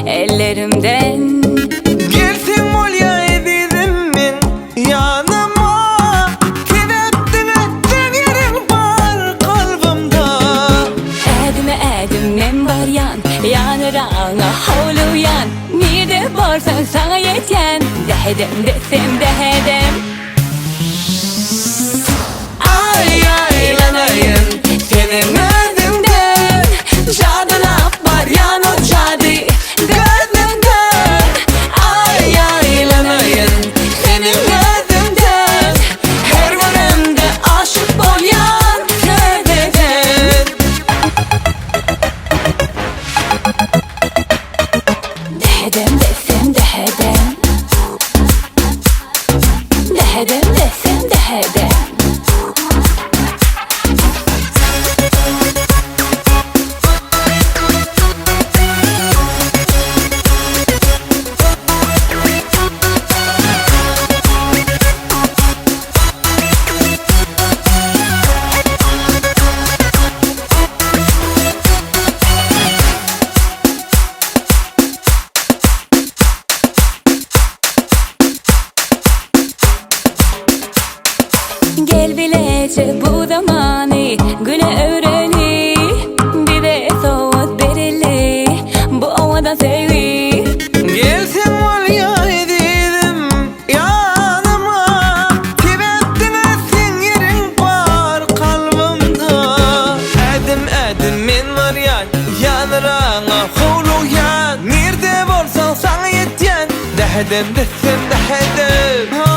ellerimden. Gelsin molya edirim men yanıma, sebeptin ettin yerin var kalbimda. Edim men var yanırağına havlu yan. Nide varsan sana yeten, dehdem desem dehdem. Ay aylanayım senin özünden, cadına var yan o cadi gözünden. Ay aylanayım senin gözünden, her varamda aşık ol yan sözeden. Dehdem desem dehdem, dehdem desem dehdem. Gel bilece bu zamanı, güne öğreni. Bir de soğut berili, bu ovada sevi. Gelsin molya edirim yanıma, sebeptin ettin yerin var kalbimda. Edim men var yanırağına havlu yan. Nerede bolsan sana yetyen, dehdem desem dehdem.